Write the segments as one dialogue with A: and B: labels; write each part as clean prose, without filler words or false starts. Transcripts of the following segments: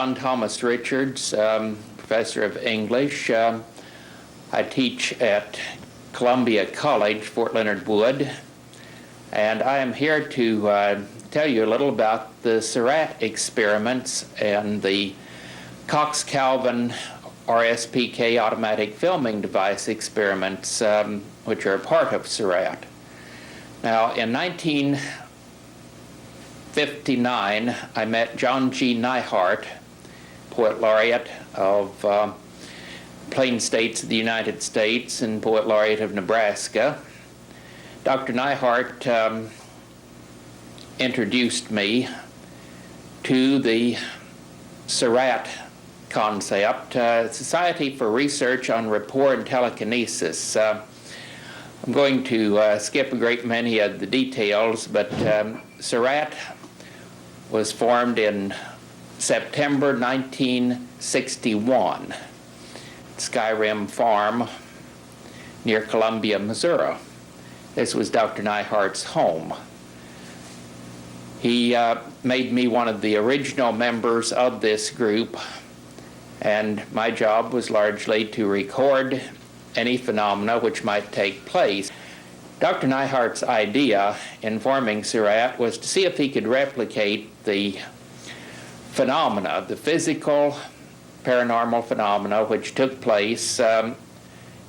A: John Thomas Richards, professor of English. I teach at Columbia College, Fort Leonard Wood, and I am here to tell you a little about the Surrat experiments and the Cox-Calvin RSPK automatic filming device experiments, which are a part of Surrat. Now, in 1959, I met John G. Neihart, poet laureate of Plain States of the United States and poet laureate of Nebraska. Dr. Neihart introduced me to the Surrat concept, Society for Research on Rapport and Telekinesis. I'm going to skip a great many of the details, but Surrat was formed in September 1961 at Skyrim Farm near Columbia, Missouri. This was Dr. Neihart's home. He made me one of the original members of this group, and my job was largely to record any phenomena which might take place. Dr. Neihart's idea in forming Surrat was to see if he could replicate the phenomena, the physical, paranormal phenomena which took place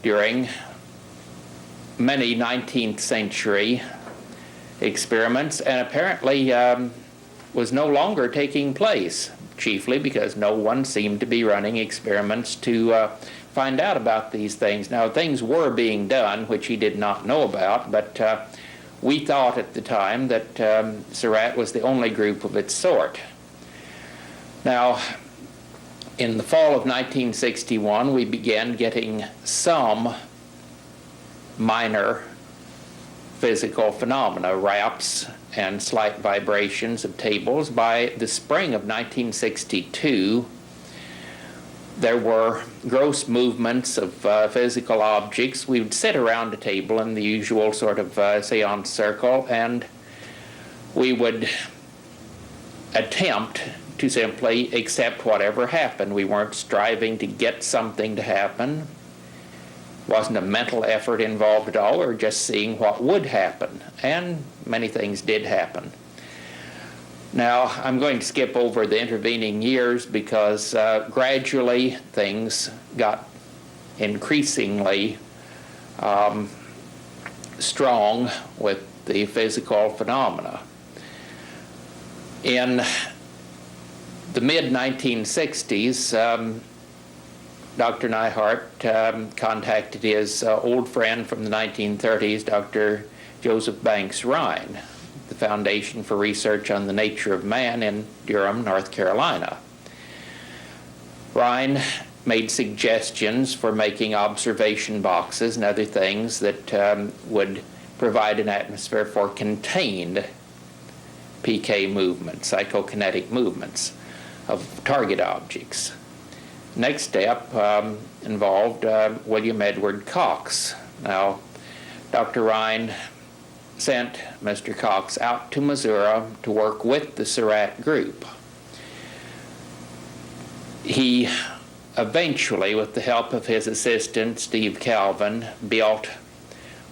A: during many 19th century experiments and apparently was no longer taking place, chiefly because no one seemed to be running experiments to find out about these things. Now, things were being done which he did not know about, but we thought at the time that Surrat was the only group of its sort. Now, in the fall of 1961, we began getting some minor physical phenomena, raps and slight vibrations of tables. By the spring of 1962, there were gross movements of physical objects. We would sit around a table in the usual sort of seance circle, and we would attempt to simply accept whatever happened. We weren't striving to get something to happen. Wasn't a mental effort involved at all. We were just seeing what would happen, and many things did happen. Now, I'm going to skip over the intervening years because gradually things got increasingly strong with the physical phenomena. In the mid-1960s, Dr. Neihart contacted his old friend from the 1930s, Dr. Joseph Banks Rhine, the Foundation for Research on the Nature of Man in Durham, North Carolina. Rhine made suggestions for making observation boxes and other things that would provide an atmosphere for contained PK movements, psychokinetic movements of target objects. Next step involved William Edward Cox. Now, Dr. Rhine sent Mr. Cox out to Missouri to work with the Surrat group. He eventually, with the help of his assistant, Steve Calvin, built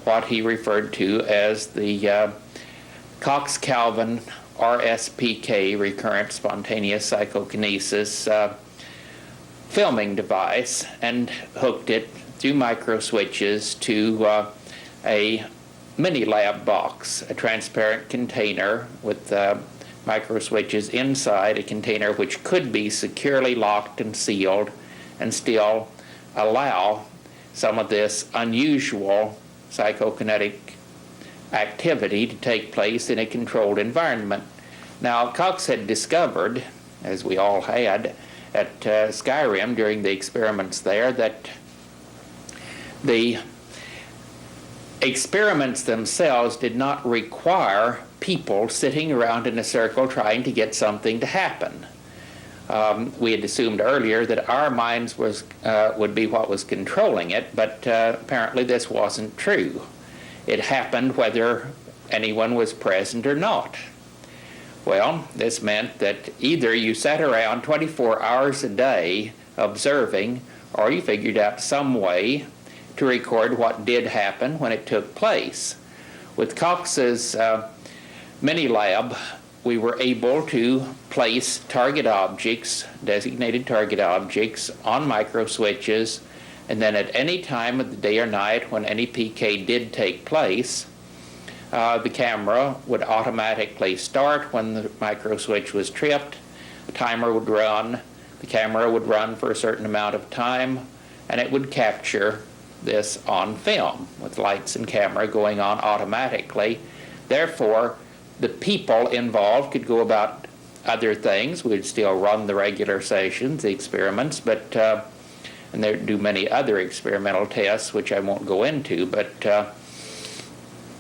A: what he referred to as the Cox-Calvin RSPK, recurrent spontaneous psychokinesis, filming device, and hooked it through micro switches to a Minilab box, a transparent container with micro switches inside a container which could be securely locked and sealed and still allow some of this unusual psychokinetic activity to take place in a controlled environment. Now, Cox had discovered, as we all had, at Skyrim during the experiments there, that the experiments themselves did not require people sitting around in a circle trying to get something to happen. We had assumed earlier that our minds would be what was controlling it, but apparently this wasn't true. It happened whether anyone was present or not. Well, this meant that either you sat around 24 hours a day observing, or you figured out some way to record what did happen when it took place. With Cox's Minilab, we were able to place target objects, designated target objects, on micro switches, and then at any time of the day or night when any PK did take place, the camera would automatically start when the micro switch was tripped. A timer would run, the camera would run for a certain amount of time, and it would capture this on film with lights and camera going on automatically. Therefore, the people involved could go about other things. We'd still run the regular sessions, the experiments, but and they do many other experimental tests, which I won't go into, but the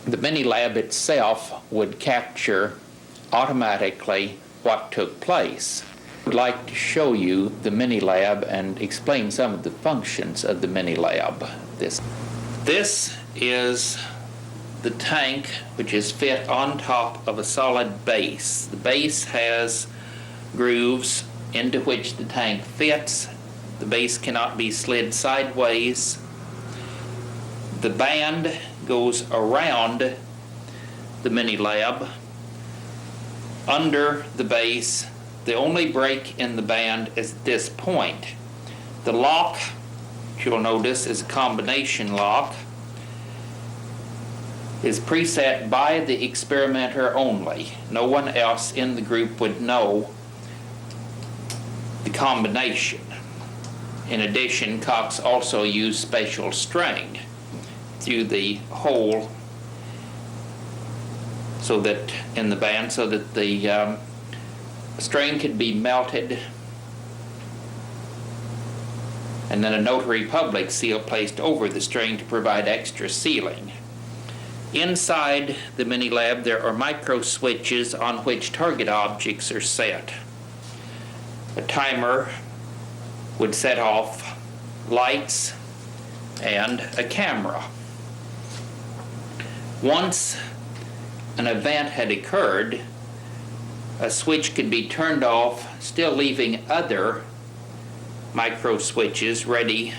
A: Minilab itself would capture automatically what took place. I'd like to show you the Minilab and explain some of the functions of the Minilab. This is the tank, which is fit on top of a solid base. The base has grooves into which the tank fits. The base cannot be slid sideways. The band goes around the Minilab under the base. The only break in the band is at this point. The lock, which you'll notice is a combination lock, is preset by the experimenter only. No one else in the group would know the combination. In addition, Cox also used special string through the hole so that in the band, so that the string could be melted, and then a notary public seal placed over the string to provide extra sealing. Inside the Minilab there are micro switches on which target objects are set. A timer would set off lights and a camera. Once an event had occurred, a switch could be turned off, still leaving other micro switches ready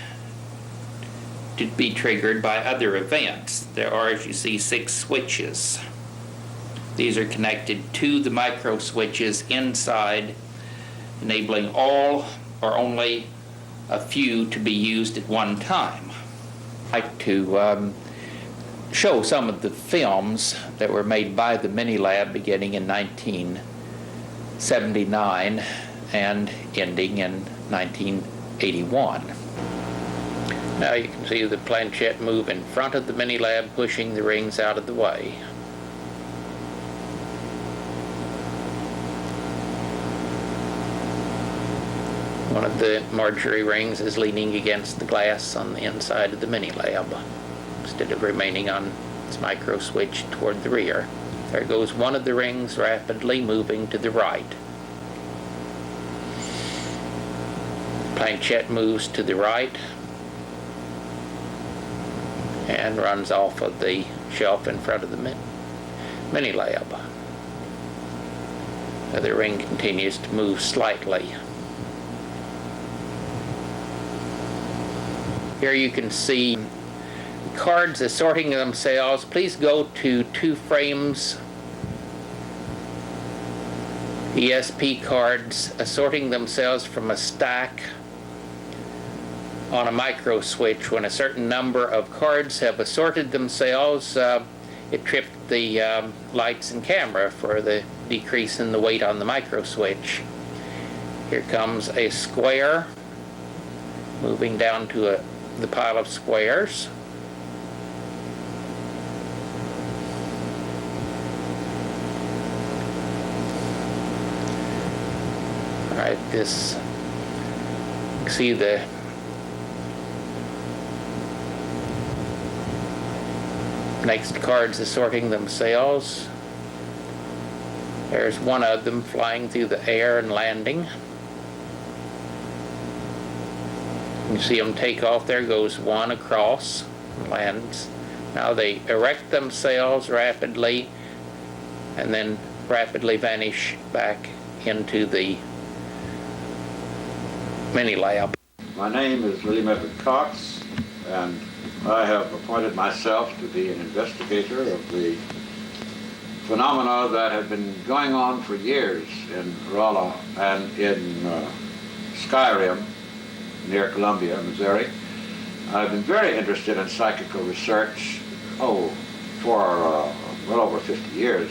A: to be triggered by other events. There are, as you see, 6 switches. These are connected to the micro switches inside, enabling all or only a few to be used at one time. I'd like to show some of the films that were made by the Minilab beginning in 1979 and ending in 1981. Now you can see the planchette move in front of the Minilab, pushing the rings out of the way. One of the Marjorie rings is leaning against the glass on the inside of the Minilab instead of remaining on its micro switch toward the rear. There goes one of the rings, rapidly moving to the right. Planchette moves to the right and runs off of the shelf in front of the Minilab. The ring continues to move slightly. Here you can see cards assorting themselves. Please go to 2 frames. ESP cards assorting themselves from a stack on a micro switch. When a certain number of cards have assorted themselves, it tripped the lights and camera for the decrease in the weight on the micro switch. Here comes a square moving down to the pile of squares. All right, this, see the next cards assorting themselves. There's one of them flying through the air and landing. You see them take off. There goes one across and lands. Now they erect themselves rapidly and then rapidly vanish back into the Minilab.
B: My name is William Edward Cox, and I have appointed myself to be an investigator of the phenomena that have been going on for years in Rolla and in Skyrim, near Columbia, Missouri. I've been very interested in psychical research, for well over 50 years.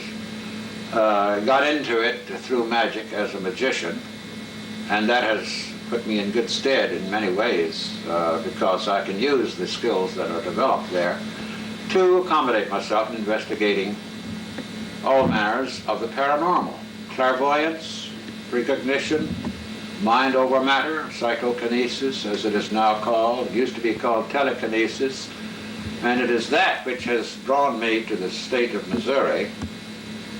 B: Got into it through magic as a magician, and that has put me in good stead in many ways because I can use the skills that are developed there to accommodate myself in investigating all manners of the paranormal. Clairvoyance, precognition, mind over matter, psychokinesis as it is now called. It used to be called telekinesis, and it is that which has drawn me to the state of Missouri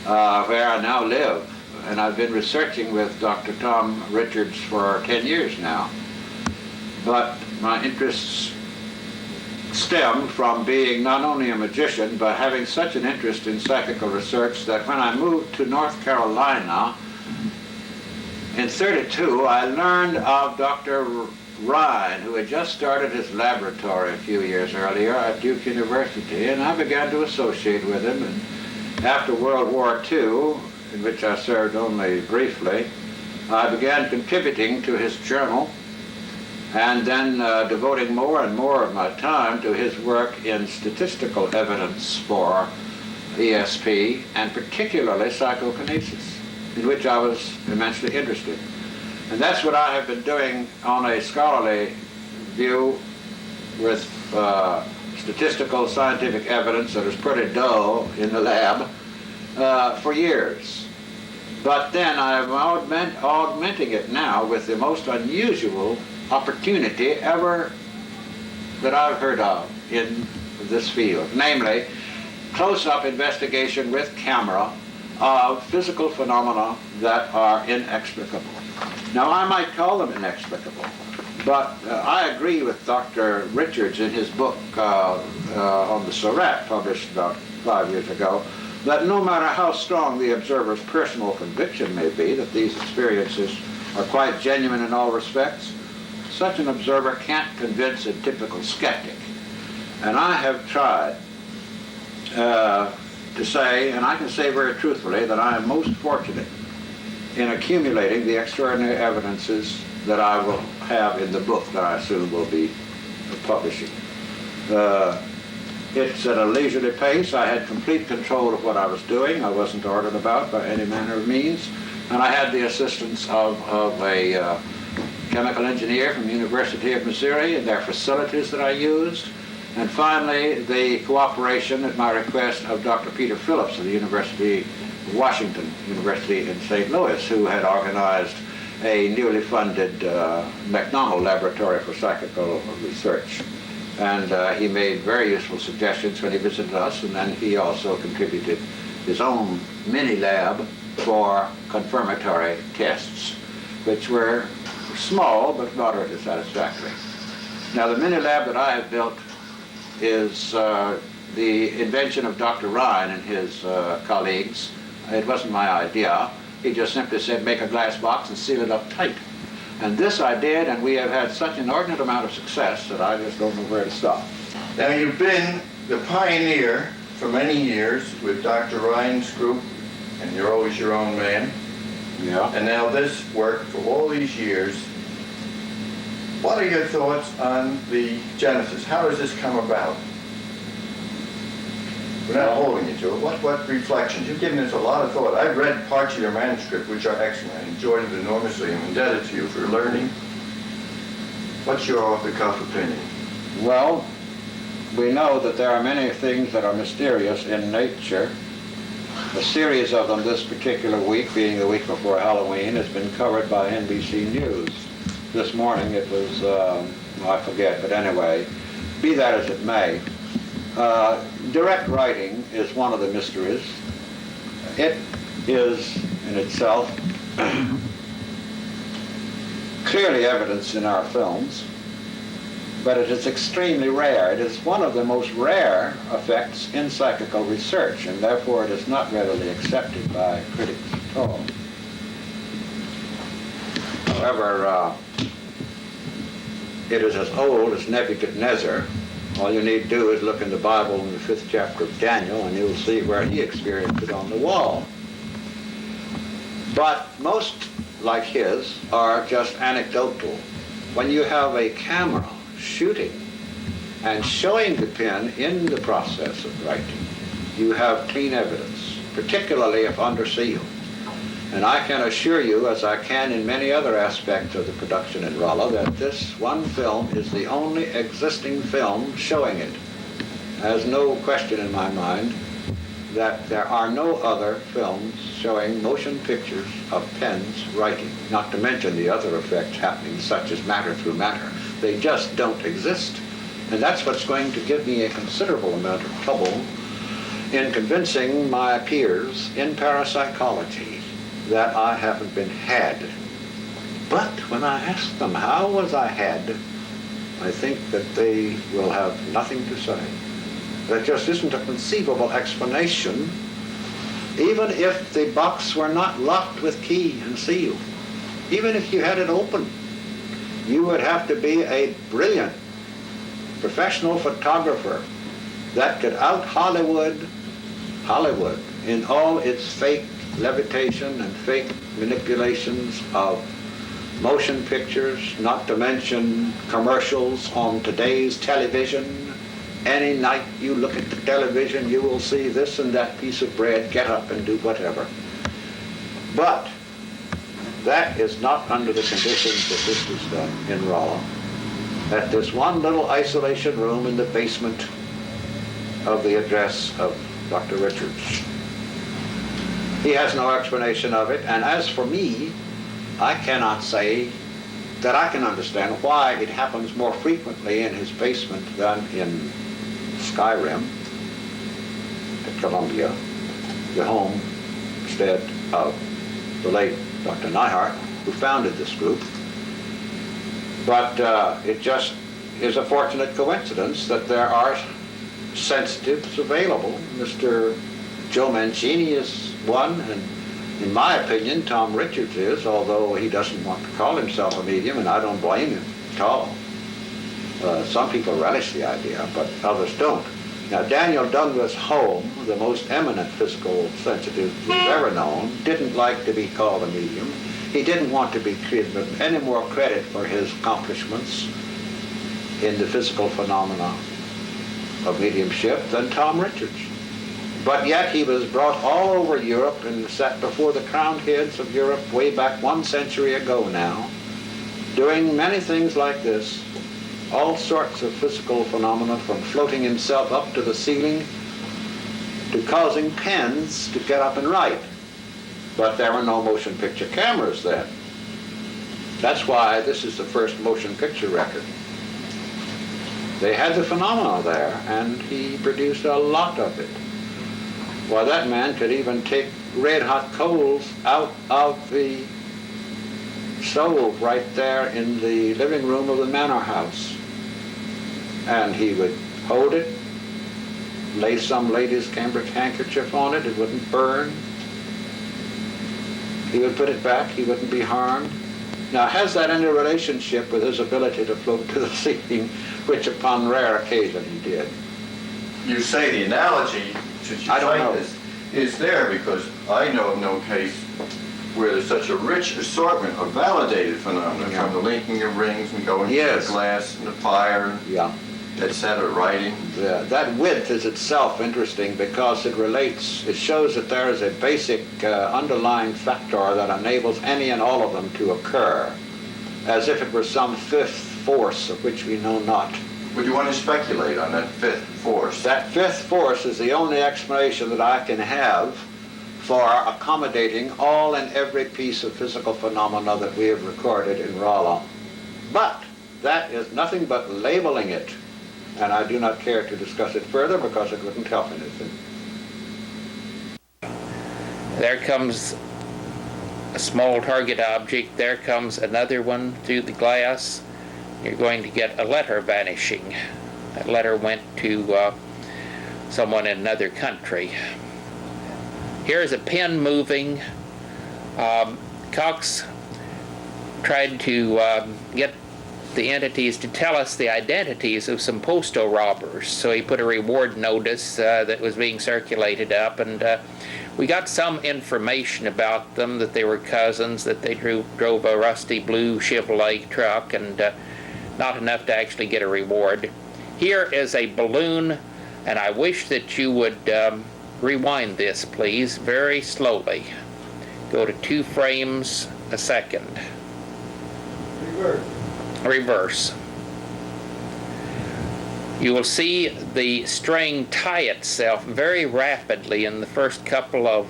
B: where I now live. And I've been researching with Dr. Tom Richards for 10 years now. But my interests stem from being not only a magician, but having such an interest in psychical research that when I moved to North Carolina in '32, I learned of Dr. Ryan, who had just started his laboratory a few years earlier at Duke University, and I began to associate with him. And after World War II, in which I served only briefly, I began contributing to his journal and then devoting more and more of my time to his work in statistical evidence for ESP and particularly psychokinesis, in which I was immensely interested. And that's what I have been doing on a scholarly view with statistical scientific evidence that is pretty dull in the lab for years. But then I'm augmenting it now with the most unusual opportunity ever that I've heard of in this field, namely close-up investigation with camera of physical phenomena that are inexplicable. Now, I might call them inexplicable, but I agree with Dr. Richards in his book on the Surrat, published about 5 years ago, that no matter how strong the observer's personal conviction may be that these experiences are quite genuine in all respects, such an observer can't convince a typical skeptic. And I have tried to say, and I can say very truthfully, that I am most fortunate in accumulating the extraordinary evidences that I will have in the book that I soon will be publishing. It's at a leisurely pace. I had complete control of what I was doing. I wasn't ordered about by any manner of means. And I had the assistance of a chemical engineer from the University of Missouri and their facilities that I used. And finally, the cooperation at my request of Dr. Peter Phillips of the University of Washington University in St. Louis, who had organized a newly funded McClenon laboratory for psychical research. And he made very useful suggestions when he visited us, and then he also contributed his own mini-lab for confirmatory tests, which were small but moderately satisfactory. Now, the mini-lab that I have built is the invention of Dr. Ryan and his colleagues. It wasn't my idea. He just simply said, make a glass box and seal it up tight. And this I did, and we have had such an inordinate amount of success that I just don't know where to stop.
C: Now, you've been the pioneer for many years with Dr. Ryan's group, and you're always your own man.
B: Yeah.
C: And now this work for all these years. What are your thoughts on the genesis? How does this come about? We're not holding you to it. What reflections? You've given this a lot of thought. I've read parts of your manuscript, which are excellent. I enjoyed it enormously. I'm indebted to you for learning. What's your off-the-cuff opinion?
B: Well, we know that there are many things that are mysterious in nature. A series of them this particular week, being the week before Halloween, has been covered by NBC News. This morning it was, I forget, but anyway, be that as it may, direct writing is one of the mysteries. It is in itself clearly evidenced in our films. but it is extremely rare. It is one of the most rare effects in psychical research, and therefore it is not readily accepted by critics at all. However, it is as old as Nebuchadnezzar. All you need to do is look in the Bible in the 5th chapter of Daniel, and you'll see where he experienced it on the wall. But most, like his, are just anecdotal. When you have a camera shooting and showing the pen in the process of writing, you have clean evidence, particularly if under seal. And I can assure you, as I can in many other aspects of the production in Rolla, that this one film is the only existing film showing it. There's no question in my mind that there are no other films showing motion pictures of pens writing, not to mention the other effects happening, such as matter through matter. They just don't exist. And that's what's going to give me a considerable amount of trouble in convincing my peers in parapsychology that I haven't been had. But when I ask them how was I had, I think that they will have nothing to say. There just isn't a conceivable explanation, even if the box were not locked with key and seal. Even if you had it open, you would have to be a brilliant professional photographer that could out Hollywood in all its fake levitation and fake manipulations of motion pictures, not to mention commercials on today's television. Any night you look at the television, you will see this and that piece of bread, get up and do whatever. But that is not under the conditions that this was done in Rolla, at this one little isolation room in the basement of the address of Dr. Richards. He has no explanation of it, and as for me, I cannot say that I can understand why it happens more frequently in his basement than in Skyrim at Columbia, the homestead of the late Dr. Neihart, who founded this group. But it just is a fortunate coincidence that there are sensitives available. Mr. Joe Mancini is one, and in my opinion, Tom Richards is, although he doesn't want to call himself a medium, and I don't blame him at all. Some people relish the idea, but others don't. Now, Daniel Douglas Home, the most eminent physical sensitive we've ever known, didn't like to be called a medium. He didn't want to be given any more credit for his accomplishments in the physical phenomena of mediumship than Tom Richards. But yet he was brought all over Europe and sat before the crowned heads of Europe way back 1 century ago now, doing many things like this, all sorts of physical phenomena, from floating himself up to the ceiling to causing pens to get up and write. But there were no motion picture cameras then. That's why this is the first motion picture record. They had the phenomena there, and he produced a lot of it. Why, that man could even take red-hot coals out of the stove right there in the living room of the manor house. And he would hold it, lay some lady's cambric handkerchief on it, it wouldn't burn. He would put it back, he wouldn't be harmed. Now, has that any relationship with his ability to float to the ceiling, which upon rare occasion he did?
C: You say the analogy, since you
B: I don't
C: cite
B: know.
C: this, is there, because I know of no case where there's such a rich assortment of validated phenomena,
B: Yeah.
C: from the linking of rings and going
B: Yes.
C: to the glass and the fire,
B: Yeah.
C: etc., writing.
B: That width is itself interesting because it shows that there is a basic underlying factor that enables any and all of them to occur, as if it were some fifth force of which we know not.
C: Would you want to speculate on that fifth force?
B: That fifth force is the only explanation that I can have for accommodating all and every piece of physical phenomena that we have recorded in Rolla. But that is nothing but labeling it, and I do not care to discuss it further because it wouldn't help anything.
A: There comes a small target object, there comes another one through the glass. you're going to get a letter vanishing. That letter went to someone in another country. Here's a pen moving. Cox tried to get the entities to tell us the identities of some postal robbers. So he put a reward notice that was being circulated up, and we got some information about them, that they were cousins, that they drove a rusty blue Chevrolet truck, and not enough to actually get a reward. Here is a balloon, and I wish that you would rewind this, please, very slowly. Go to 2 frames a second. Reverse. You will see the string tie itself very rapidly in the first couple of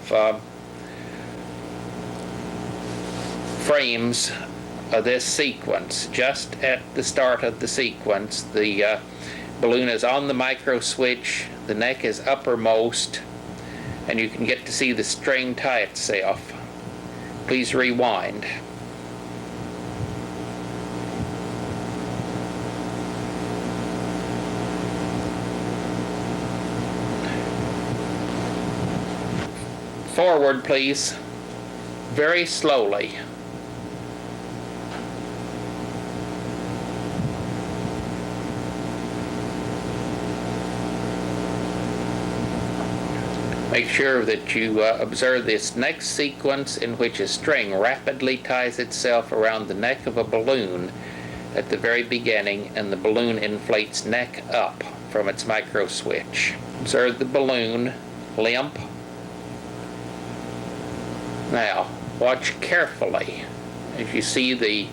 A: frames of this sequence. Just at the start of the sequence, the balloon is on the micro switch, the neck is uppermost, and you can get to see the string tie itself. Please rewind. Forward, please, very slowly. Make sure that you observe this next sequence, in which a string rapidly ties itself around the neck of a balloon at the very beginning, and the balloon inflates neck up from its micro switch. Observe the balloon limp. Now, watch carefully as you see the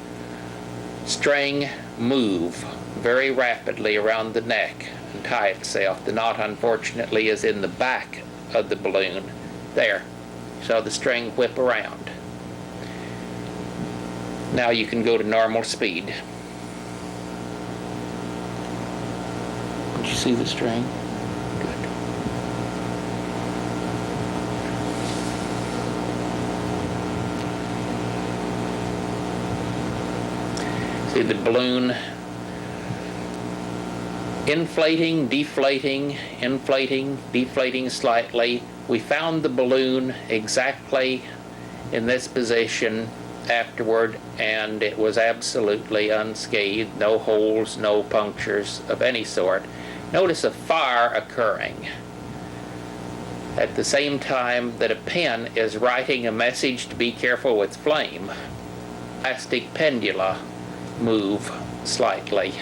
A: string move very rapidly around the neck and tie itself. The knot, unfortunately, is in the back of the balloon. There. So the string whip around. Now you can go to normal speed. Did you see the string? Good. See the balloon inflating, deflating, inflating, deflating slightly. We found the balloon exactly in this position afterward, and it was absolutely unscathed. No holes, no punctures of any sort. Notice a fire occurring at the same time that a pen is writing a message to be careful with flame. Plastic pendula move slightly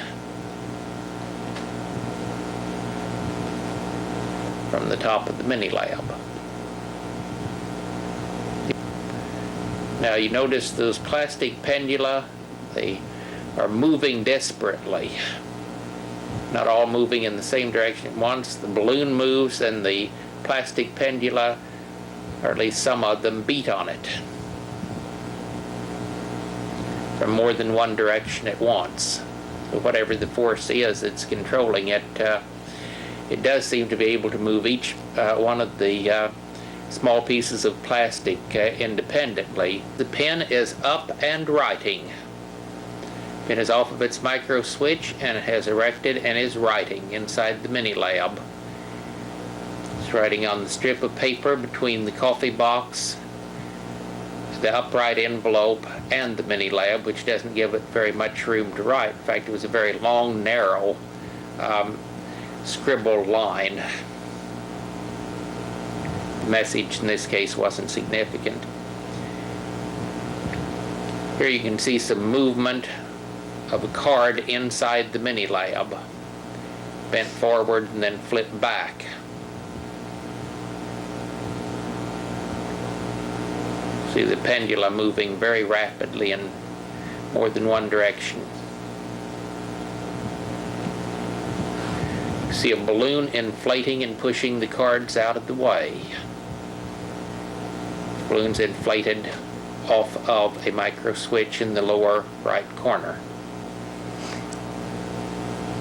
A: from the top of the Minilab. Now you notice those plastic pendula, they are moving desperately. Not all moving in the same direction at once. The balloon moves and the plastic pendula, or at least some of them, beat on it from more than one direction at once. So whatever the force is that's controlling it, it does seem to be able to move each one of the small pieces of plastic independently. The pen is up and writing. The pen is off of its micro switch, and it has erected and is writing inside the Minilab. It's writing on the strip of paper between the coffee box, the upright envelope, and the Minilab, which doesn't give it very much room to write. In fact, it was a very long, narrow scribbled line. The message in this case wasn't significant. Here you can see some movement of a card inside the Minilab. Bent forward and then flipped back. See the pendula moving very rapidly in more than one direction. See a balloon inflating and pushing the cards out of the way. The balloon's inflated off of a micro switch in the lower right corner.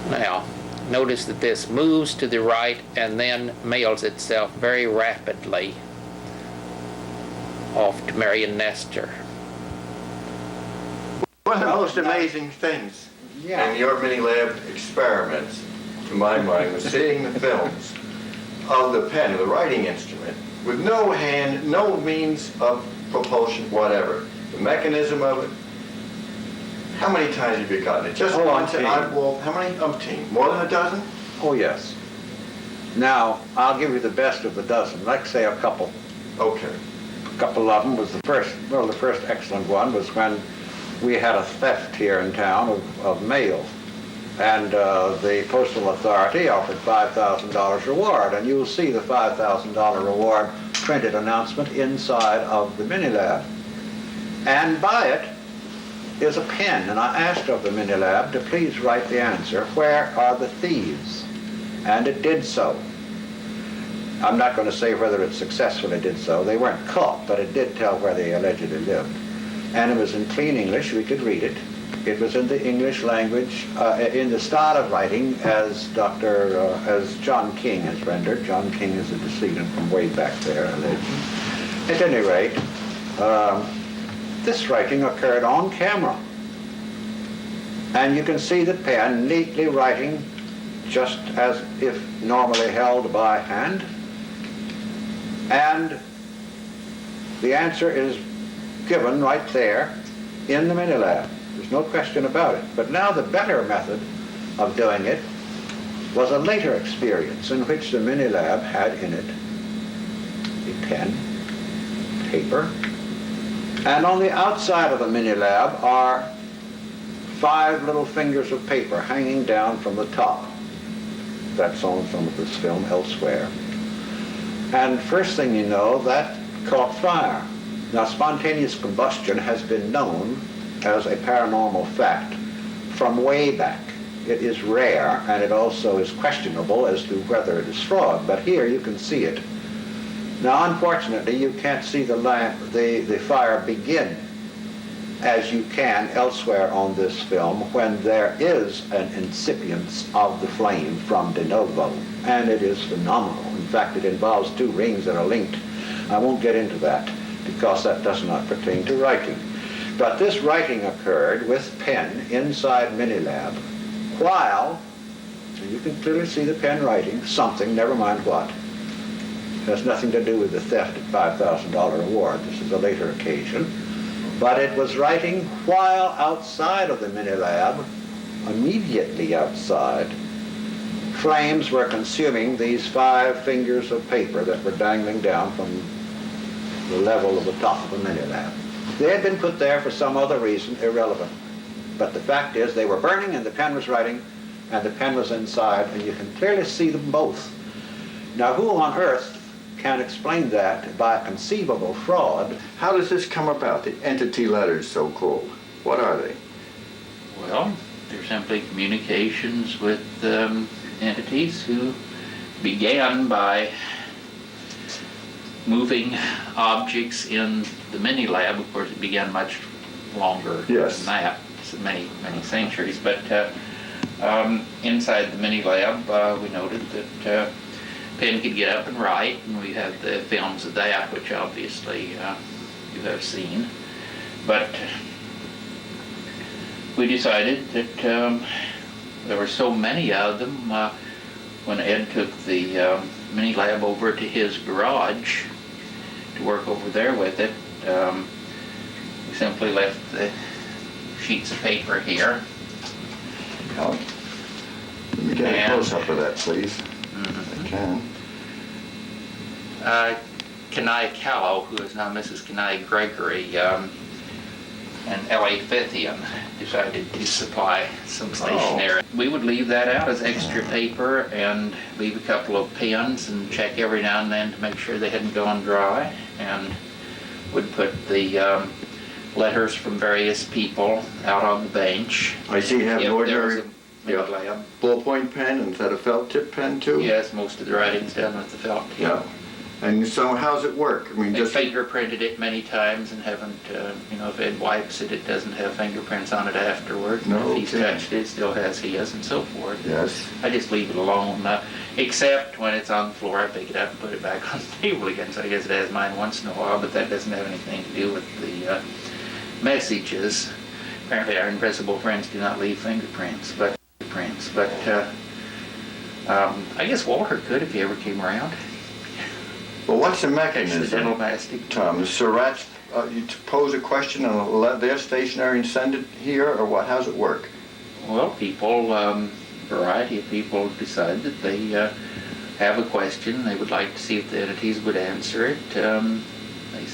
A: Now, notice that this moves to the right and then mails itself very rapidly off to Marion Nestor.
C: One of the most amazing things
B: Yeah.
C: in your Minilab experiments, to my mind, was seeing the films of the pen, the writing instrument, with no hand, no means of propulsion, whatever. The mechanism of it. How many times have you gotten it? Just
B: Oh,
C: once?
B: umpteen.
C: Well, how many? Umpteen. More than a dozen?
B: Oh, yes. Now, I'll give you the best of the dozen. Like, say, a couple.
C: Okay.
B: A couple of them was the first excellent one was when we had a theft here in town of mail. And the Postal Authority offered $5,000 reward. And you'll see the $5,000 reward printed announcement inside of the Minilab. And by it is a pen. And I asked of the Minilab to please write the answer, where are the thieves? And it did so. I'm not going to say whether it successfully did so. They weren't caught, but it did tell where they allegedly lived. And it was in clean English. We could read it. It was in the English language, in the style of writing as as John King has rendered. John King is a decedent from way back there, a legend. At any rate, this writing occurred on camera. And you can see the pen neatly writing just as if normally held by hand. And the answer is given right there in the Minilab. There's no question about it. But now the better method of doing it was a later experience in which the Minilab had in it a pen, paper, and on the outside of the Minilab are 5 little fingers of paper hanging down from the top. That's on some of this film elsewhere. And first thing you know, that caught fire. Now, spontaneous combustion has been known as a paranormal fact from way back. It is rare, and it also is questionable as to whether it is fraud, but here you can see it. Now, unfortunately, you can't see the fire begin as you can elsewhere on this film when there is an incipience of the flame from de novo, and it is phenomenal. In fact, it involves 2 rings that are linked. I won't get into that because that does not pertain to writing. But this writing occurred with pen inside Minilab while, and you can clearly see the pen writing something, never mind what. It has nothing to do with the theft at $5,000 reward. This is a later occasion. But it was writing while outside of the Minilab, immediately outside, flames were consuming these 5 fingers of paper that were dangling down from the level of the top of the Minilab. They had been put there for some other reason, irrelevant. But the fact is they were burning and the pen was writing and the pen was inside, and you can clearly see them both. Now, who on earth can explain that by conceivable fraud?
C: How does this come about, the entity letters, so-called? What are they?
A: Well, they're simply communications with entities who began by moving objects in the Minilab. Of course, it began much longer
C: Yes.
A: than that, so many centuries. But inside the Minilab, we noted that pen could get up and write, and we have the films of that, which obviously you have seen. But we decided that there were so many of them when Ed took the Minilab over to his garage to work over there with it. We simply left the sheets of paper here.
C: Let me get a
A: And-
C: close-up of that, please. If I can.
A: Kenai Callow, who is now Mrs. Kenai Gregory, and L.A. Fithian decided to supply some stationery. We would leave that out as extra paper and leave a couple of pens and check every now and then to make sure they hadn't gone dry, and would put the letters from various people out on the bench.
C: I see you have an
A: If there was
C: ordinary
A: a Minilab.
C: ballpoint pen, and is that a felt tip pen too?
A: Yes, most of the writing's done with the felt tip.
C: Yeah. And so how's it work? I mean,
A: They
C: just
A: fingerprinted it many times and haven't, if Ed wipes it, it doesn't have fingerprints on it afterward.
C: No,
A: If he's
C: okay.
A: touched it, it still has his, and so forth.
C: yes.
A: I just leave it alone, except when it's on the floor, I pick it up and put it back on the table again. So I guess it has mine once in a while, but that doesn't have anything to do with the messages. Apparently our invisible friends do not leave fingerprints, but I guess Walter could if he ever came around.
C: Well, what's the
A: Accidental
C: mechanism,
A: mastic.
C: Tom? The Surrats, you pose a question and let their stationery and send it here, or what? How's it work?
A: Well, people, variety of people decide that they have a question. They would like to see if the entities would answer it. They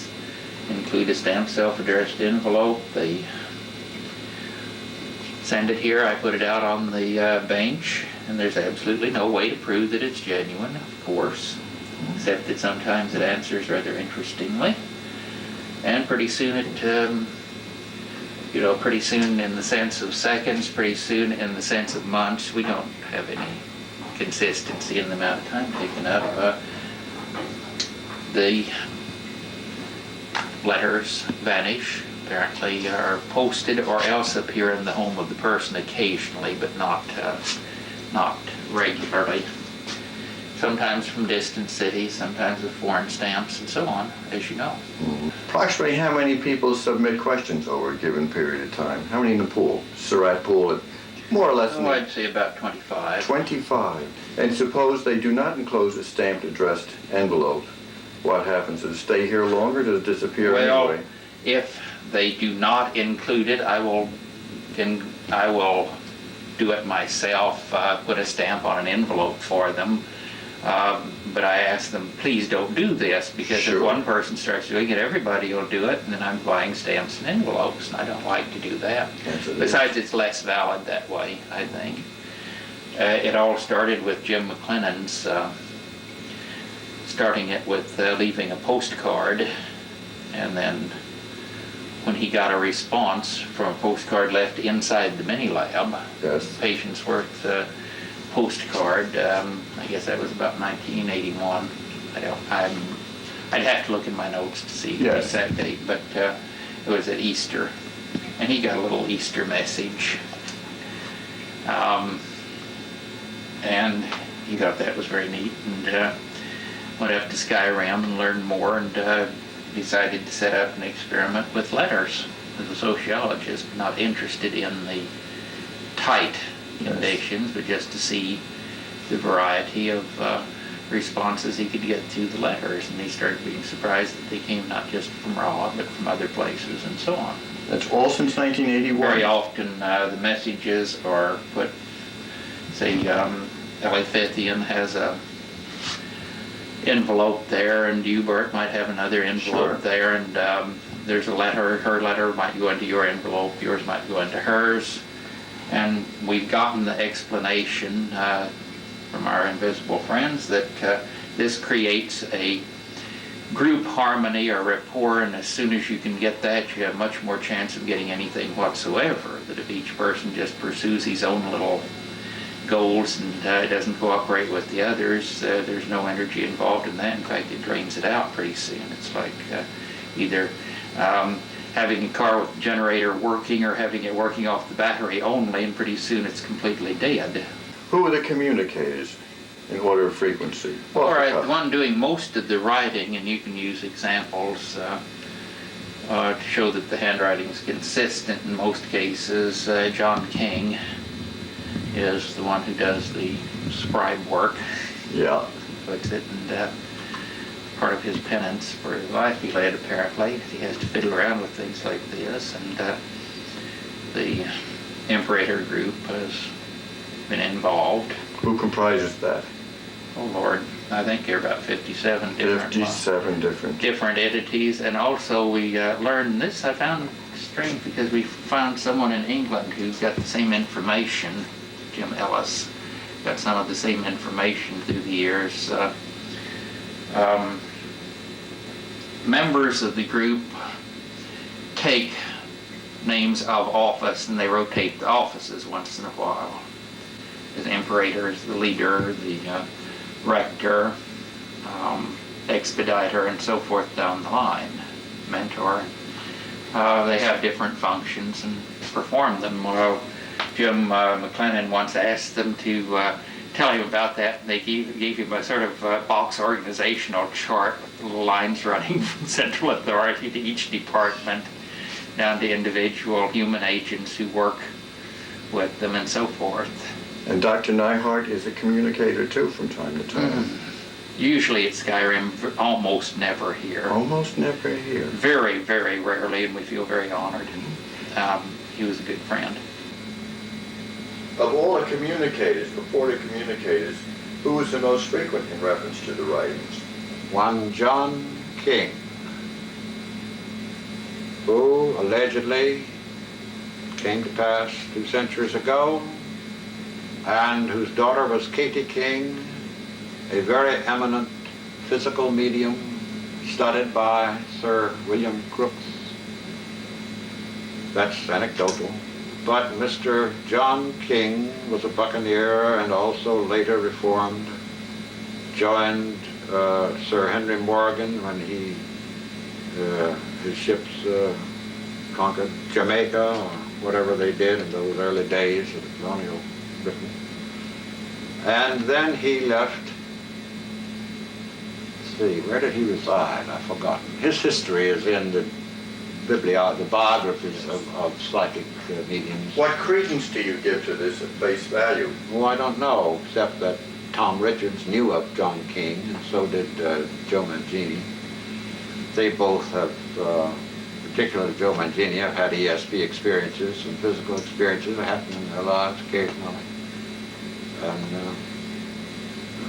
A: include a stamped self-addressed envelope. They send it here. I put it out on the bench, and there's absolutely no way to prove that it's genuine, of course, except that sometimes it answers rather interestingly. And pretty soon it, pretty soon in the sense of seconds, pretty soon in the sense of months, we don't have any consistency in the amount of time taken up. The letters vanish, apparently are posted or else appear in the home of the person occasionally, but not regularly. Sometimes from distant cities, sometimes with foreign stamps and so on, as you know.
C: Approximately how many people submit questions over a given period of time? How many in the pool? Surrat pool, more or less.
A: Oh, I'd say about 25.
C: 25. And suppose they do not enclose a stamped addressed envelope. What happens? Does it stay here longer? Does it disappear anyway?
A: If they do not include it, I will do it myself, put a stamp on an envelope for them. But I ask them, please don't do this, because
C: Sure.
A: if one person starts doing it, everybody will do it, and then I'm buying stamps and envelopes, and I don't like to do that. Besides, it's less valid that way, I think. It all started with Jim McClennon's, starting it with leaving a postcard, and then when he got a response from a postcard left inside the Minilab,
C: Yes.
A: Patience Worth postcard, I guess that was about 1981. I'd have to look in my notes to see the
C: Yes.
A: exact date, but it was at Easter, and he got a little Easter message, and he thought that was very neat, and went up to Skyrim and learned more, and decided to set up an experiment with letters as a sociologist, not interested in the tight conditions, but just to see the variety of responses he could get through the letters. And he started being surprised that they came not just from Raw, but from other places and so on.
C: That's all since 1981?
A: Very often the messages are put, say, Eliphathian has a envelope there, and Hubert might have another envelope there, and there's a letter, her letter might go into your envelope, yours might go into hers. And we've gotten the explanation from our invisible friends that this creates a group harmony or rapport, and as soon as you can get that, you have much more chance of getting anything whatsoever. That if each person just pursues his own little goals and doesn't cooperate with the others, there's no energy involved in that. In fact, it drains it out pretty soon. It's like either having a car with the generator working or having it working off the battery only, and pretty soon it's completely dead.
C: Who are the communicators in order of frequency?
A: All right, the one doing most of the writing, and you can use examples to show that the handwriting is consistent in most cases. John King is the one who does the scribe work.
C: Yeah.
A: Puts it, and part of his penance for the life he led, apparently. He has to fiddle around with things like this, and the Imperator group has been involved.
C: Who comprises that?
A: Oh Lord, I think there are about 57 different
C: 57
A: different entities, and also we learned this. I found strange because we found someone in England who got the same information. Jim Ellis got some of the same information through the years. Members of the group take names of office, and they rotate the offices once in a while. The Imperator is the leader, the rector, expediter, and so forth down the line, mentor. They have different functions and perform them. Jim McClenon once asked them to tell him about that, and they gave him a sort of box organizational chart with little lines running from central authority to each department. down to individual human agents who work with them and so forth.
C: And Dr. Nyhart is a communicator too from time to time.
A: Usually at Skyrim, almost never here.
C: Almost never here.
A: Very, very rarely, and we feel very honored. He was a good friend.
C: Of all the communicators, purported communicators, who was the most frequent in reference to the writings?
B: One John King, who allegedly came to pass 2 centuries ago, and whose daughter was Katie King, a very eminent physical medium studied by Sir William Crookes. That's anecdotal. But Mr. John King was a buccaneer and also later reformed, joined Sir Henry Morgan when his ships conquered Jamaica, or whatever they did in those early days of the colonial Britain. And then he left, let's see, where did he reside? I've forgotten. His history is in the biographies of psychic mediums.
C: What credence do you give to this at face value?
B: Well, I don't know, except that Tom Richards knew of John King, and so did Joe Mangini. They both have, particularly Joe Mangini, have had ESP experiences and physical experiences that happen in their lives occasionally. And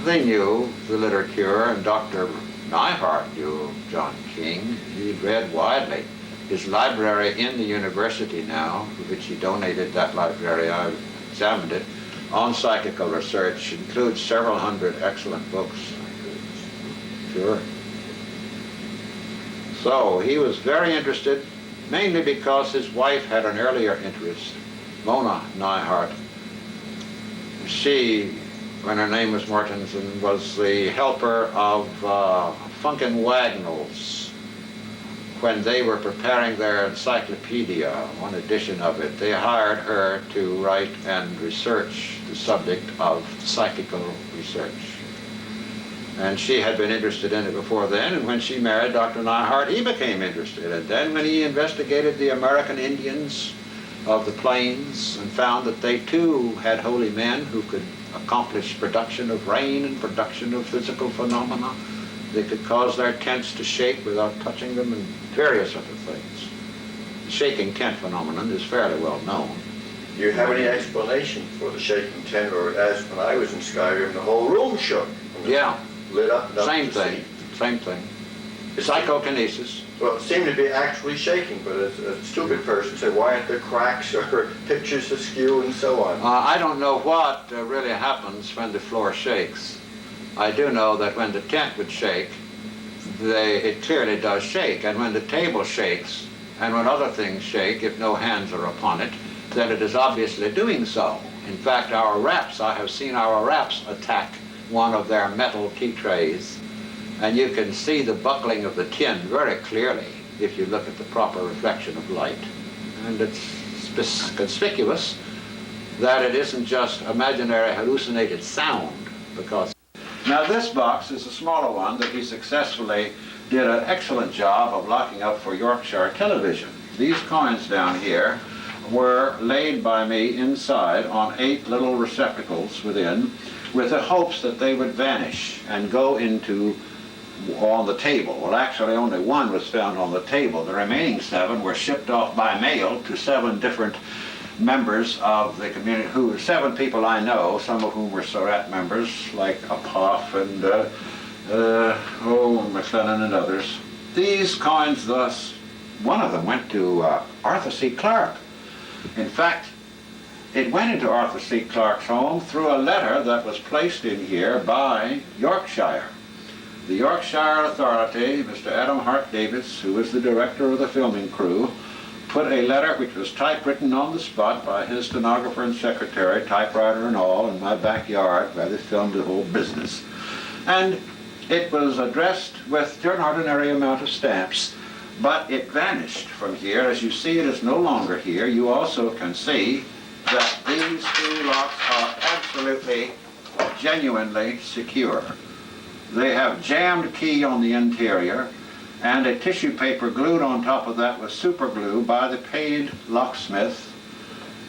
B: they knew the literature, and Dr. Nyhart knew of John King. He read widely. His library in the university now, for which he donated that library, I examined it, on psychical research, includes several hundred excellent books. Sure. So he was very interested, mainly because his wife had an earlier interest, Mona Nyhart. She, when her name was Mortensen, was the helper of Funkin Wagnalls. When they were preparing their encyclopedia, one edition of it, they hired her to write and research the subject of psychical research. And she had been interested in it before then, and when she married Dr. Nyhart, he became interested. And then when he investigated the American Indians of the plains and found that they too had holy men who could accomplish production of rain and production of physical phenomena, they could cause their tents to shake without touching them, and various other things. The shaking tent phenomenon is fairly well known.
C: Do you have any explanation for the shaking tent, or as when I was in Skyrim, the whole room shook?
B: Yeah.
C: Lit up and up
B: Same
C: to
B: thing, same thing. Psychokinesis.
C: Well, it seemed to be actually shaking, but a stupid person said, why aren't there cracks or pictures askew and so on?
B: I don't know what really happens when the floor shakes. I do know that when the tent would shake, it clearly does shake, and when the table shakes, and when other things shake, if no hands are upon it, then it is obviously doing so. In fact, I have seen our wraps attack one of their metal tea trays, and you can see the buckling of the tin very clearly if you look at the proper reflection of light. And it's conspicuous that it isn't just imaginary hallucinated sound, because now this box is a smaller one that he successfully did an excellent job of locking up for Yorkshire television. These coins down here were laid by me inside on 8 little receptacles within, with the hopes that they would vanish and go on the table. Well, actually only one was found on the table. The remaining 7 were shipped off by mail to 7 different members of the community, 7 people I know, some of whom were Surrat members, like Apoff and McClenon and others. These coins thus, one of them went to Arthur C. Clarke. In fact, it went into Arthur C. Clarke's home through a letter that was placed in here by Yorkshire. The Yorkshire authority, Mr. Adam Hart Davis, who was the director of the filming crew, put a letter which was typewritten on the spot by his stenographer and secretary, typewriter and all, in my backyard where they filmed the whole business. And it was addressed with an ordinary amount of stamps, but it vanished from here. As you see, it is no longer here. You also can see that these 2 locks are absolutely, genuinely secure. They have jammed key on the interior, and a tissue paper glued on top of that with super glue by the paid locksmith,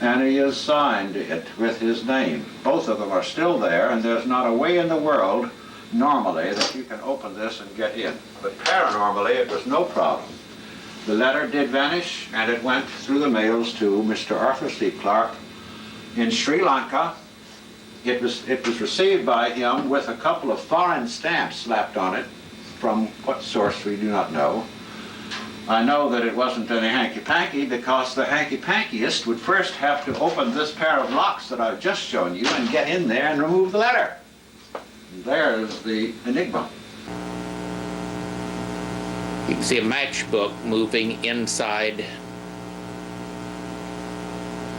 B: and he has signed it with his name. Both of them are still there, and there's not a way in the world normally that you can open this and get in. But paranormally, it was no problem. The letter did vanish, and it went through the mails to Mr. Arthur C. Clarke in Sri Lanka. It was received by him with a couple of foreign stamps slapped on it, from what source we do not know. I know that it wasn't any hanky-panky because the hanky-pankiest would first have to open this pair of locks that I've just shown you and get in there and remove the letter. And there's the enigma.
A: You can see a matchbook moving inside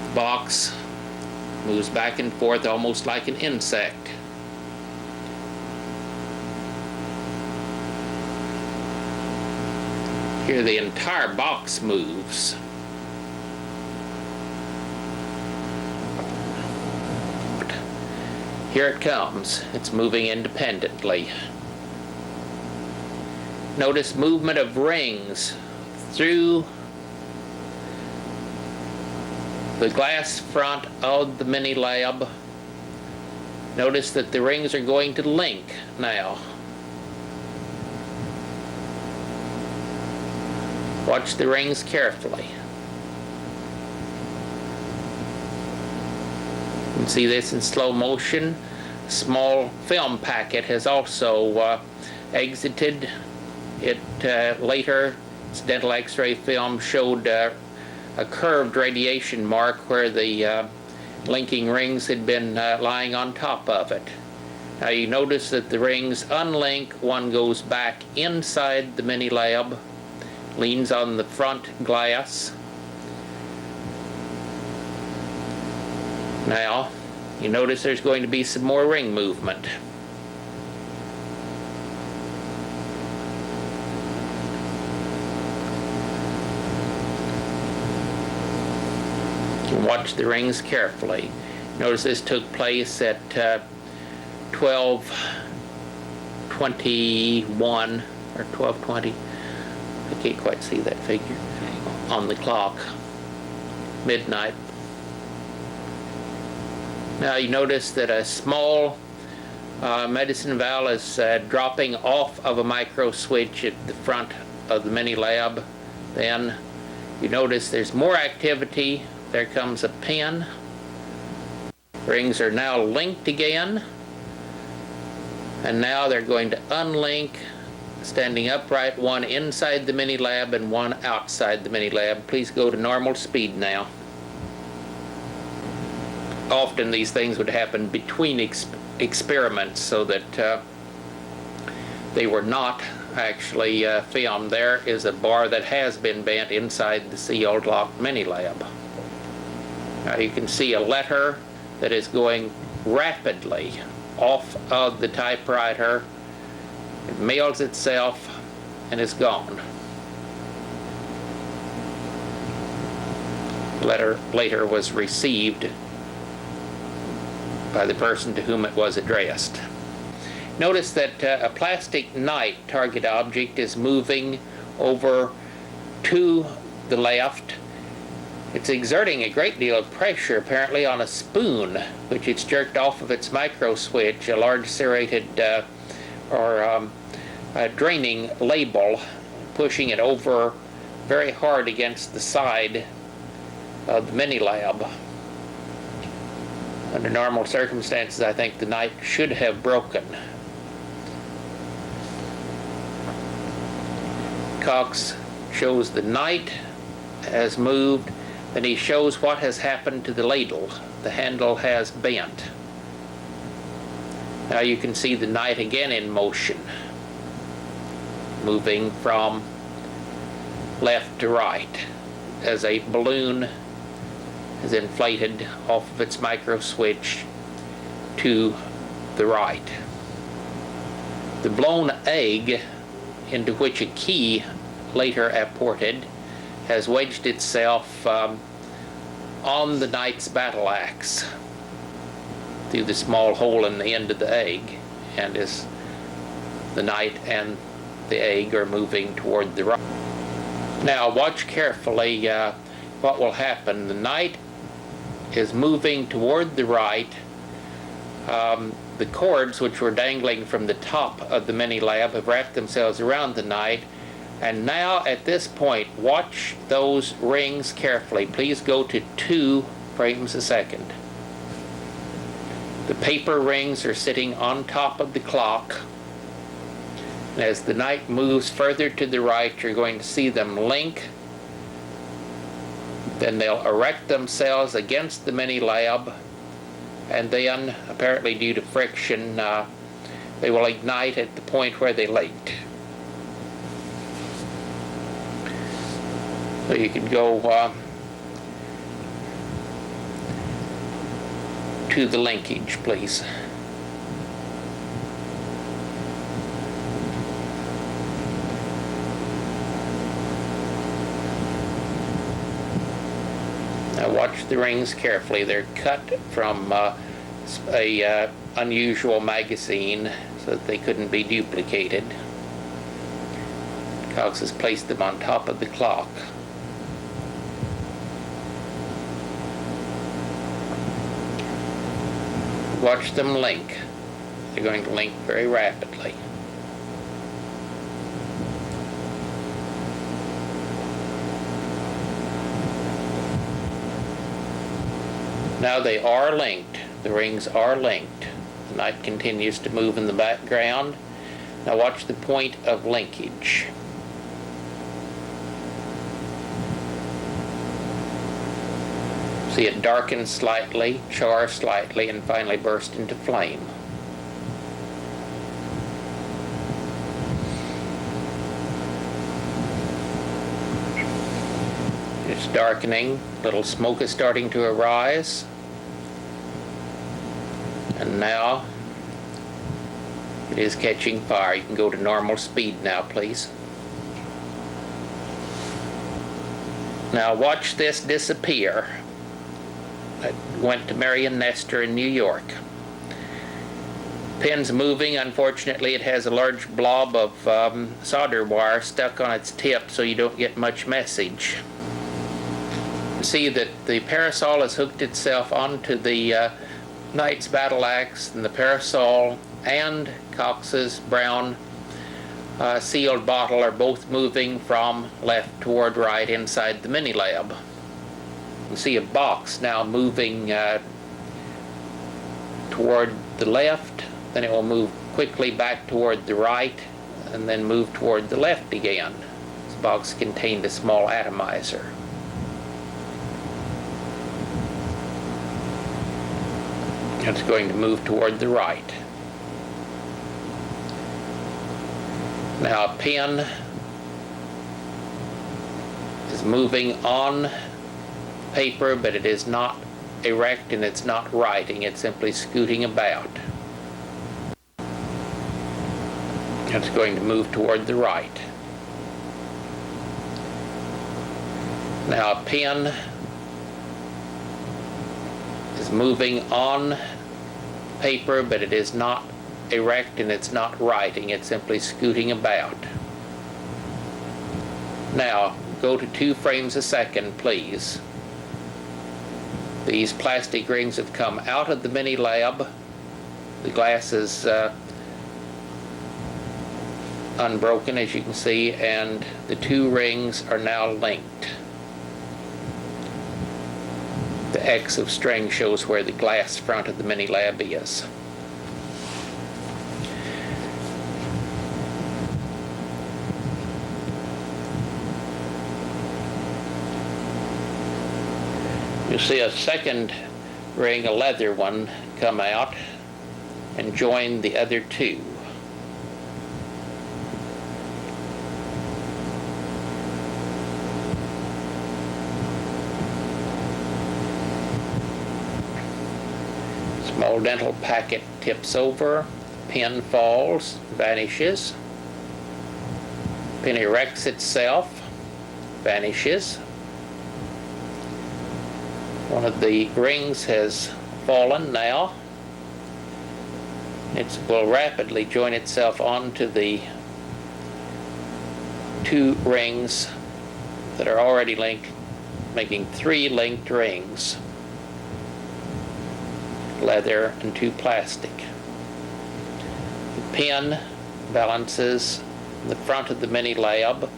A: the box. Moves back and forth almost like an insect. Here the entire box moves. Here it comes. It's moving independently. Notice movement of rings through the glass front of the Minilab. Notice that the rings are going to link now. Watch the rings carefully. You can see this in slow motion. A small film packet has also exited. It later, its dental X-ray film showed a curved radiation mark where the linking rings had been lying on top of it. Now you notice that the rings unlink. One goes back inside the Minilab, leans on the front glass. Now you notice there's going to be some more ring movement. Watch the rings carefully. Notice this took place at 12:21 or 12:20. I can't quite see that figure on the clock. Midnight. Now you notice that a small medicine valve is dropping off of a micro switch at the front of the Minilab. Then you notice there's more activity. There comes a pin. Rings are now linked again. And now they're going to unlink, standing upright, one inside the Minilab and one outside the Minilab. Please go to normal speed now. Often these things would happen between experiments so that they were not actually filmed. There is a bar that has been bent inside the sealed locked Minilab. Now you can see a letter that is going rapidly off of the typewriter. It mails itself and is gone. The letter later was received by the person to whom it was addressed. Notice that a plastic knight target object is moving over to the left. It's exerting a great deal of pressure apparently on a spoon, which it's jerked off of its micro switch, a large serrated draining label, pushing it over very hard against the side of the Minilab. Under normal circumstances, I think the knight should have broken. Cox shows the knight has moved. Then he shows what has happened to the ladle. The handle has bent. Now you can see the knight again in motion, moving from left to right as a balloon is inflated off of its micro switch to the right. The blown egg, into which a key later apported, has wedged itself on the knight's battle axe through the small hole in the end of the egg, and is the knight and the egg are moving toward the right. Now watch carefully what will happen. The knight is moving toward the right. The cords which were dangling from the top of the Minilab have wrapped themselves around the knight. And now at this point, watch those rings carefully. Please go to 2 frames a second. The paper rings are sitting on top of the clock. And as the knight moves further to the right, you're going to see them link. Then they'll erect themselves against the Minilab, and then, apparently due to friction, they will ignite at the point where they linked. So you can go to the linkage, please. Now watch the rings carefully. They're cut from a unusual magazine so that they couldn't be duplicated. Cox has placed them on top of the clock. Watch them link. They're going to link very rapidly. Now they are linked. The rings are linked. The knight continues to move in the background. Now watch the point of linkage. See it darken slightly, char slightly, and finally burst into flame. It's darkening. Little smoke is starting to arise. And now it is catching fire. You can go to normal speed now, please. Now watch this disappear. It went to Marion Nestor in New York. Pin's moving. Unfortunately, it has a large blob of solder wire stuck on its tip, so you don't get much message. See that the parasol has hooked itself onto the knight's battle axe, and the parasol and Cox's brown sealed bottle are both moving from left toward right inside the Minilab. You see a box now moving toward the left, then it will move quickly back toward the right, and then move toward the left again. This box contained a small atomizer. It's going to move toward the right. Now a pin is moving on paper, but it is not erect and it's not writing. It's simply scooting about. It's going to move toward the right. Now a pin is moving on paper, but it is not erect and it's not writing. It's simply scooting about. Now go to 2 frames a second, please. These plastic rings have come out of the Minilab. The glass is unbroken, as you can see, and the 2 rings are now linked. The X of string shows where the glass front of the Minilab is. You see a second ring, a leather one, come out and join the other 2. Small dental packet tips over, pin falls, vanishes. Pin erects itself, vanishes. One of the rings has fallen now. It will rapidly join itself onto the 2 rings that are already linked, making 3 linked rings, leather and 2 plastic. The pin balances the front of the Minilab.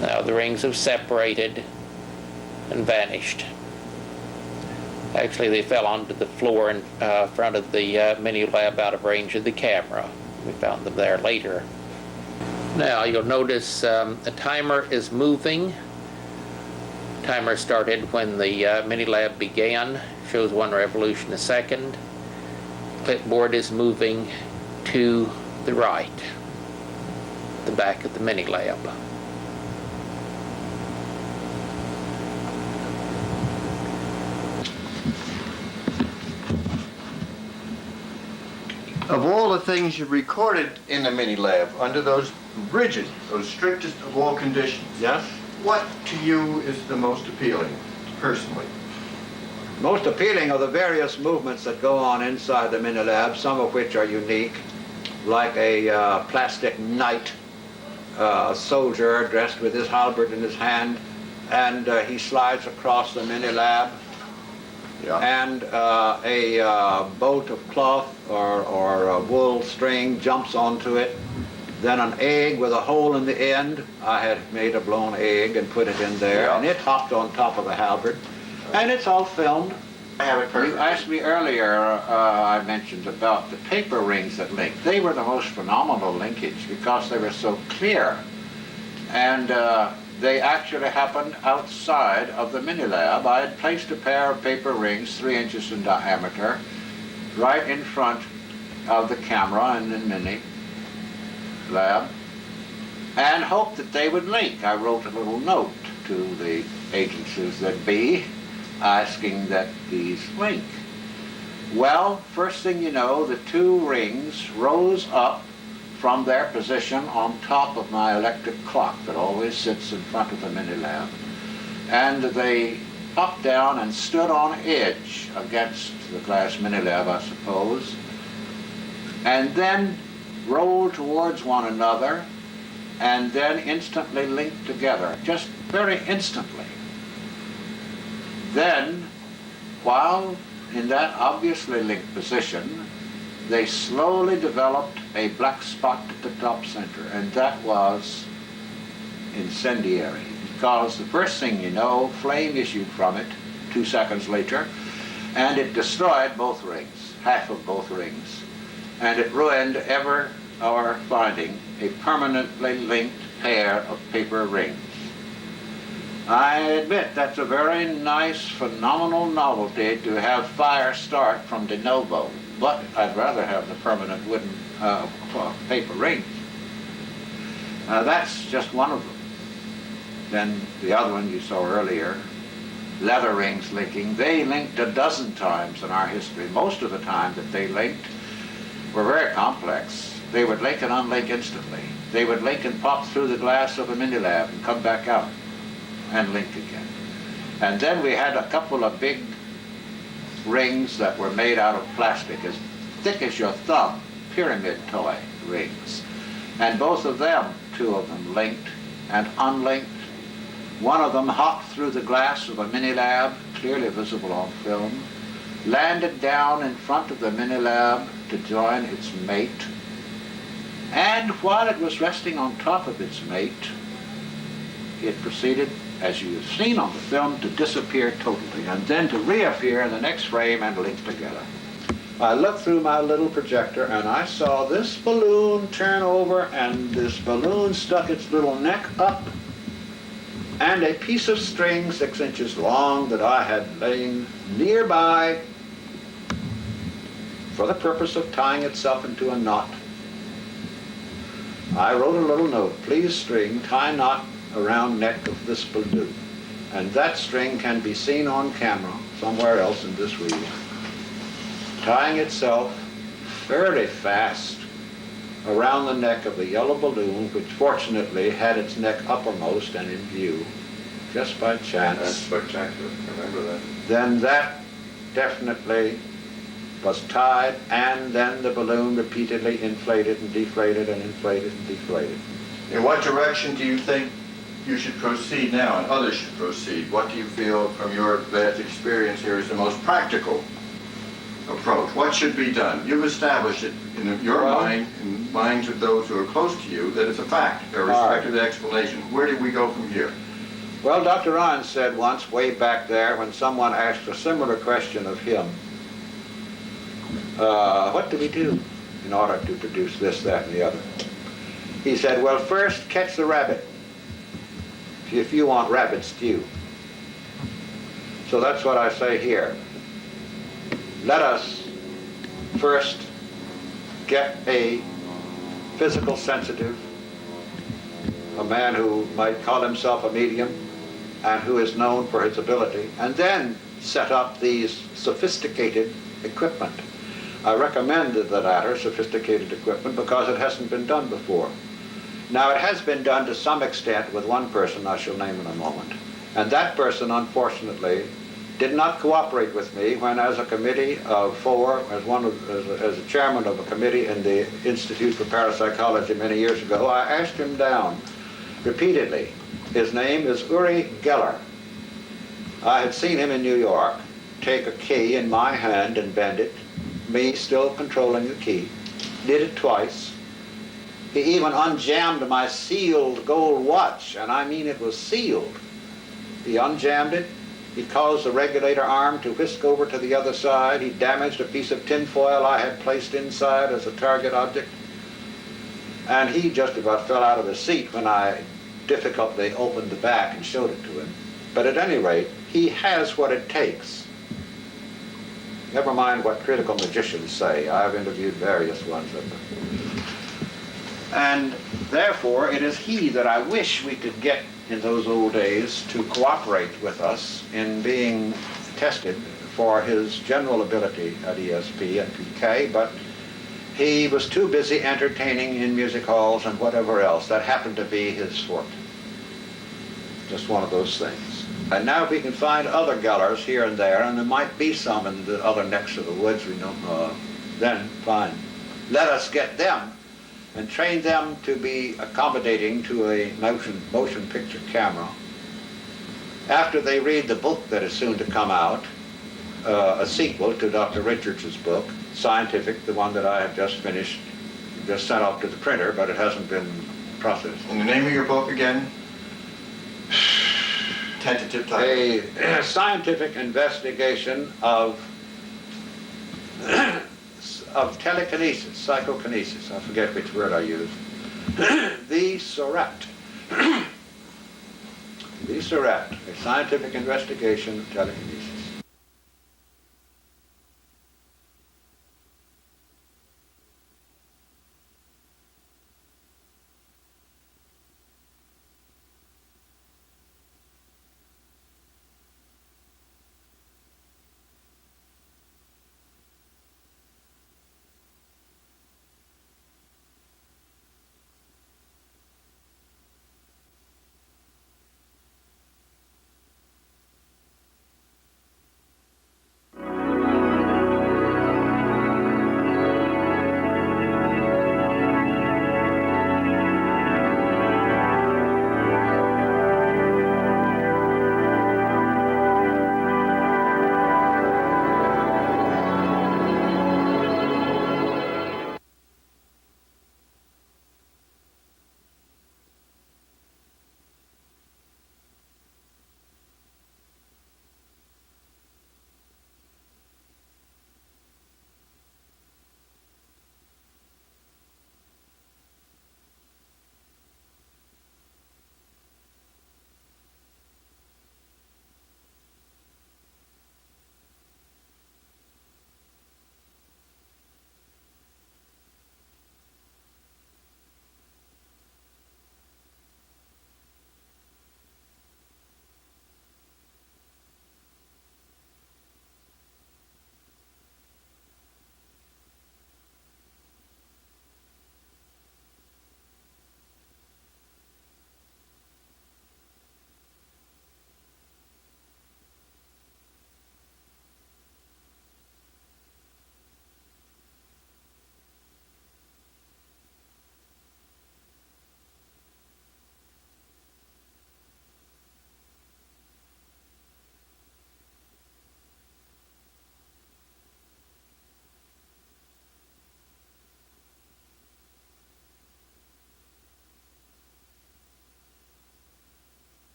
A: Now the rings have separated and vanished. Actually, they fell onto the floor in front of the Minilab out of range of the camera. We found them there later. Now you'll notice the timer is moving. Timer started when the Minilab began. Shows 1 revolution a second. Clipboard is moving to the right, the back of the Minilab.
C: Of all the things you recorded in the Minilab, under those rigid, those strictest of all conditions,
B: Yes?
C: what to you is the most appealing, personally?
B: Most appealing are the various movements that go on inside the Minilab, some of which are unique, like a plastic knight, a soldier dressed with his halberd in his hand, and he slides across the Minilab.
C: Yeah.
B: And a bolt of cloth or a wool string jumps onto it. Then an egg with a hole in the end. I had made a blown egg and put it in there,
C: Yeah.
B: and it hopped on top of the halberd. And it's all filmed.
C: I have it perfect.
B: You asked me earlier, I mentioned about the paper rings that linked. They were the most phenomenal linkage because they were so clear. And they actually happened outside of the Minilab. I had placed a pair of paper rings 3 inches in diameter right in front of the camera in the Minilab and hoped that they would link. I wrote a little note to the agencies that be asking that these link. Well, first thing you know, the 2 rings rose up from their position on top of my electric clock that always sits in front of the Minilab. And they popped down and stood on edge against the glass Minilab, I suppose, and then rolled towards one another and then instantly linked together, just very instantly. Then, while in that obviously linked position, they slowly developed a black spot at the top center, and that was incendiary, because the first thing you know, flame issued from it 2 seconds later, and it destroyed both rings, half of both rings, and it ruined ever our finding a permanently linked pair of paper rings. I admit that's a very nice, phenomenal novelty to have fire start from de novo, but I'd rather have the permanent wooden paper rings. That's just one of them. Then the other one you saw earlier, leather rings linking, they linked a dozen times in our history. Most of the time that they linked were very complex. They would link and unlink instantly. They would link and pop through the glass of a Minilab and come back out and link again. And then we had a couple of big rings that were made out of plastic, as thick as your thumb, pyramid toy rings. And both of them, 2 of them, linked and unlinked. One of them hopped through the glass of a Minilab, clearly visible on film, landed down in front of the Minilab to join its mate, and while it was resting on top of its mate, it proceeded, as you have seen on the film, to disappear totally, and then to reappear in the next frame and link together. I looked through my little projector and I saw this balloon turn over, and this balloon stuck its little neck up, and a piece of string 6 inches long that I had laying nearby for the purpose of tying itself into a knot. I wrote a little note, please string, tie knot around neck of this balloon. And that string can be seen on camera somewhere else in this room, tying itself fairly fast around the neck of the yellow balloon, which fortunately had its neck uppermost and in view, just by chance.
C: That's spectacular. Remember that.
B: Then that definitely was tied, and then the balloon repeatedly inflated and deflated and inflated and deflated.
C: In what direction do you think you should proceed now and others should proceed? What do you feel from your vast experience here is the most practical approach? What should be done? You've established it in your mind and minds of those who are close to you that it's a fact, irrespective of the explanation. Where do we go from here?
B: Well, Dr. Ryan said once, way back there, when someone asked a similar question of him, what do we do in order to produce this, that, and the other? He said, well, first catch the rabbit, if you want rabbit stew. So that's what I say here. Let us first get a physical sensitive, a man who might call himself a medium and who is known for his ability, and then set up these sophisticated equipment. I recommend the latter, sophisticated equipment, because it hasn't been done before. Now, it has been done to some extent with one person I shall name in a moment. And that person, unfortunately, did not cooperate with me when, as a committee of four, as a chairman of a committee in the Institute for Parapsychology many years ago, I asked him down repeatedly. His name is Uri Geller. I had seen him in New York take a key in my hand and bend it, me still controlling the key. Did it twice. He even unjammed my sealed gold watch, and I mean it was sealed. He unjammed it. He caused the regulator arm to whisk over to the other side. He damaged a piece of tin foil I had placed inside as a target object. And he just about fell out of his seat when I difficultly opened the back and showed it to him. But at any rate, he has what it takes. Never mind what critical magicians say. I've interviewed various ones of them. And therefore, it is he that I wish we could get in those old days to cooperate with us in being tested for his general ability at ESP and PK, but he was too busy entertaining in music halls and whatever else. That happened to be his forte. Just one of those things. And now if we can find other Gellers here and there, and there might be some in the other necks of the woods we don't know of, then fine. Let us get them and train them to be accommodating to a motion picture camera. After they read the book that is soon to come out, a sequel to Dr. Richards' book, Scientific, the one that I have just finished, just sent off to the printer, but it hasn't been processed.
C: And the name of your book again? Tentative title.
B: A scientific investigation of telekinesis, psychokinesis, I forget which word I used. The SORRAT. The SORRAT, a scientific investigation of telekinesis.